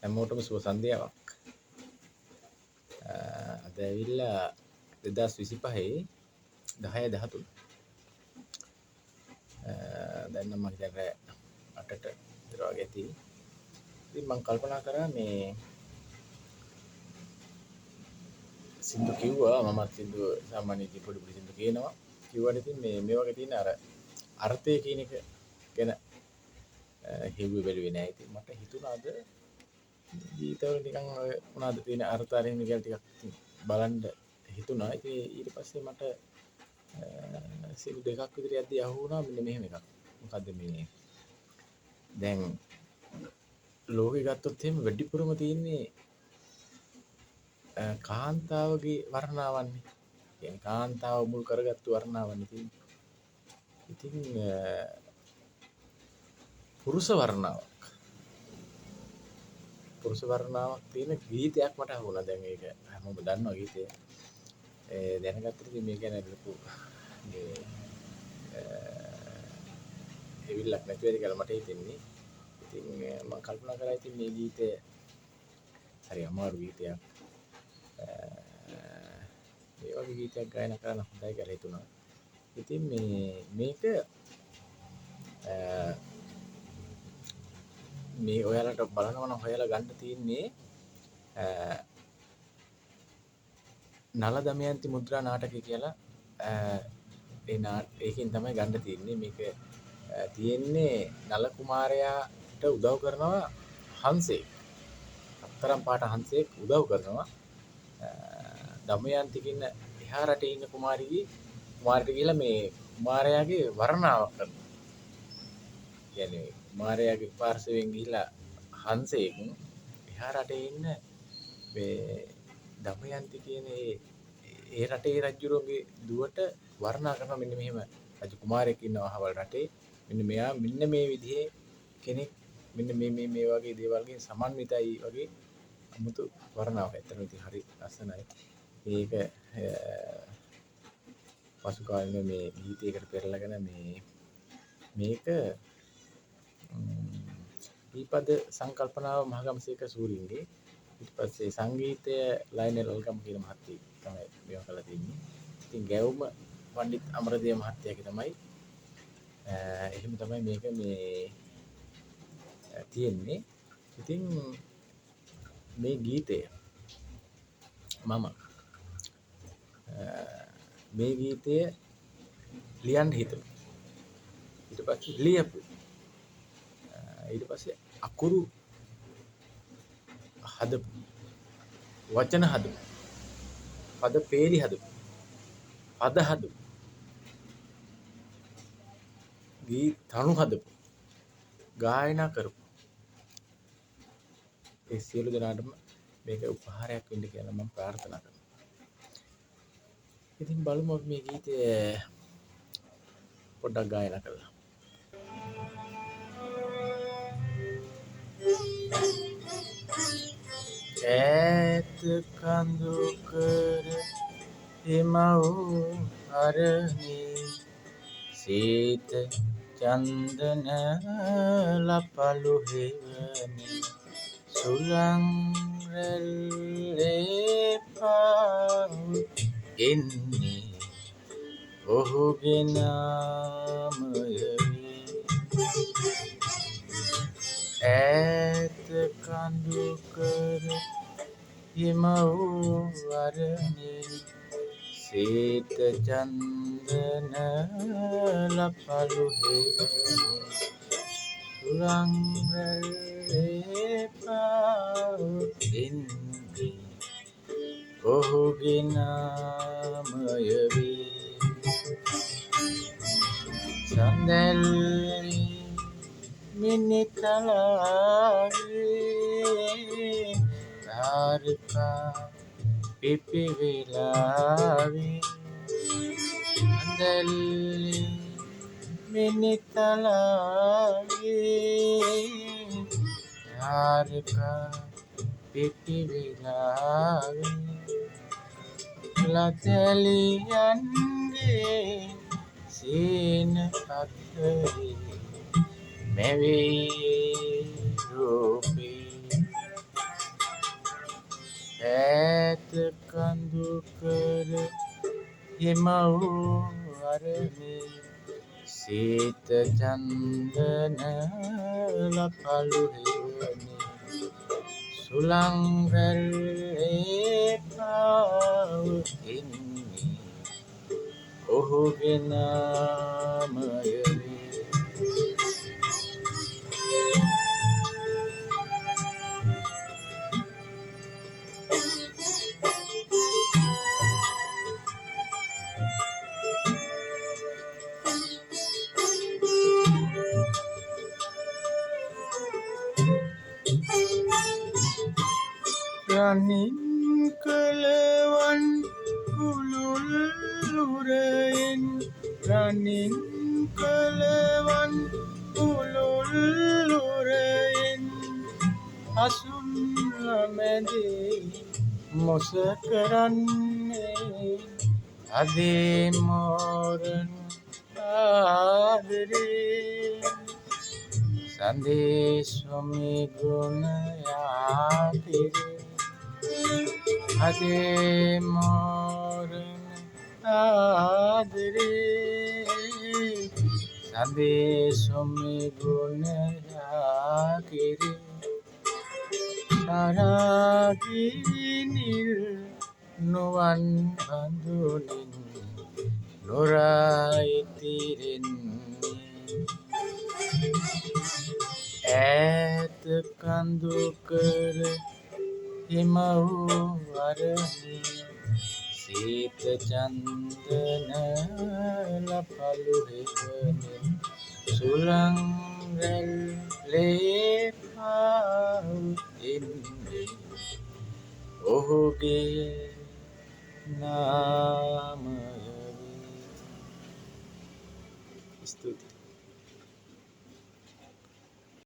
හැමෝටම සුබ සන්ධ්‍යාවක්. අද ඇවිල්ලා 2025 10/13. දැන් නම් මම හිතන්නේ 8ට විතර වගේ ඇති. ඉතින් මම කල්පනා කරා මේ සින්දු කිව්වා මමත් සින්දු සාමාන්‍යයෙන් පොඩි පොඩි සින්දු කියනවා. කිව්වට ඉතින් මේ වගේ තියෙන අර අර්ථය කියන එක ගැන හිව්වේ බැලුවේ නෑ. ඉතින් මට හිතුණා අද ගීතවල නිකන් ඔය මොනවද තියෙන අර්ථ අරින්න කියලා ටිකක් බලන්න හිතුණා. ඉතින් ඊට පස්සේ මට සින්දු දෙකක් විතර යද්දී අහුවුණා මෙන්න මෙහෙම එකක්. මොකද්ද මේ දැන් ලෝකෙ ගත්තොත් එහෙම වැඩිපුරම තියෙන්නේ කාන්තාවගේ වර්ණාවන්නේ. කියන්නේ කාන්තාව මුල් කරගත්තු වර්ණාවන්නේ තියෙන්නේ. ඉතින් පුරුෂ වර්ණාවක් තියෙන ගීතයක් මට අහුණා. දැන් ඒක හැමෝම දන්නවා ගීතය. දැනගත්තට ඉතින් මේ ගැන ලොකු මේ හිවිල්ලක් නැති වෙයි කියලා මට හිතෙන්නේ. ඉතින් මම කල්පනා කරා ඉතින් මේ ගීතය හරි අමාරු ගීතයක්. මේ වගේ ගීතයක් ගායනා කරන්න හොඳයි කියලා හිතුණා. ඉතින් මේක මේ ඔයාලට බලනවා නම් හොයලා ගන්න තියෙන්නේ නල දමයන්ති මුද්‍රා නාටකය කියලා ඒකෙන් තමයි ගන්න තියෙන්නේ. මේක තියෙන්නේ නල කුමාරයාට උදව් කරනවා හංසෙක්. අත්තරම් පාට හංසෙක් උදව් කරනවා දමයන්ති කියන එහා රටේ ඉන්න කුමාරිට කියලා මේ කුමාරයාගේ වර්ණාවක් කරනවා. කියන්නේ කුමාරයාගේ පාර්ශවයෙන් ගිහිලා හංසෙක් එහා රටේ ඉන්න මේ දමයන්ති කියන ඒ රටේ රජුරුවන්ගේ දුවට වර්ණනා කරනවා මෙන්න මෙහෙම රජ කුමාරයෙක් ඉන්නවා අහවල් රටේ. මෙන්න මෙයා මෙන්න මේ විදිහේ කෙනෙක් මෙන්න මේ වගේ දේවල්ගෙන් සමන්විතයි වගේ 아무තු වර්ණාවක්. ඇත්තටම ඉතින් හරි ලස්සනයි. මේක පසු කාලින මේ ගීතයකට පෙරලගෙන මේක දීපද සංකල්පනාව මහගමසේක සූරින්ගේ. ඊට පස්සේ සංගීතය ලයනල් අල්ගම කියන මහත්තයෙක් තමයි මේවා කරලා තින්නේ. ඉතින් ගැවුම පණ්ඩිත් අමරදේව මහත්තයාගේ තමයි. එහෙම තමයි මේක මේ තියෙන්නේ. ඉතින් මේ ගීතය මම මේ ගීතය ලියන්න හිතුවා. ඊට පස්සේ ලියපු. ඊට පස්සේ අකුරු හදපු. වචන හදපු. පද පේලි හදපු. පද හදපු. ගීත තනු හදපු. ගායනා කරපු. ඒ සියලු දෙනාටම මේක උපහාරයක් වෙන්න කියලා මම ප්‍රාර්ථනා කරනවා. ඉතින් බලමු මේ ගීතය පොඩ්ඩක් ගායනා කරලා. ඈත කඳු කර හිමව් අරණේ සීත චන්දන ලපලු හෙවනි සුලං රැල්ලේ පාව් එන්නේ ඔහුගේ නාමය ඈත කඳු කර හිමව් අරණේ සීත චන්දන ලපලු හෙවනි සුලං රැල්ලේ පාව් එන්නේ ඔහුගේ නාමය වේ සඳැල්ලි මිනිතලාවේ තාරකා පිපි වෙලාවේ සඳැල්ලි මිනිතලාවේ තාරකා පිපි වෙලාවේ ලතැලියන්ගේ සීන අත්තරේ මෙවේ රූපේ ඈත කඳු කර හිම වූ අරණේ සීත චන්දන ලපලු හෙවනේ සුළං රැල්ලේ පාව එන්නේ ඔහුගේ නාමය වේ. රනින් කලවන් උළුල්ලුරයෙන් රනින් කලවන් උළුල්ලුරයෙන් අසුන් මැදේ මොස කරන්නේ අදේ මෝරන ආදරේ සඳේ ස්වමි ගුණ යාතිරේ අදේ මෝරන ආදරේ සඳේ ස්වමි ගුණ යාතිරේ සරාගී නිල් නුවන් බඳුනින් නොරා ඉතිරෙන්නේ ඈත කඳු කර හිම වූ අරණේ සීත චන්දන ලපලු හෙවනේ සුළං රැල්ලේ පාව එන්නේ ඔහුගේ නාමය වේ. ස්තුතියි.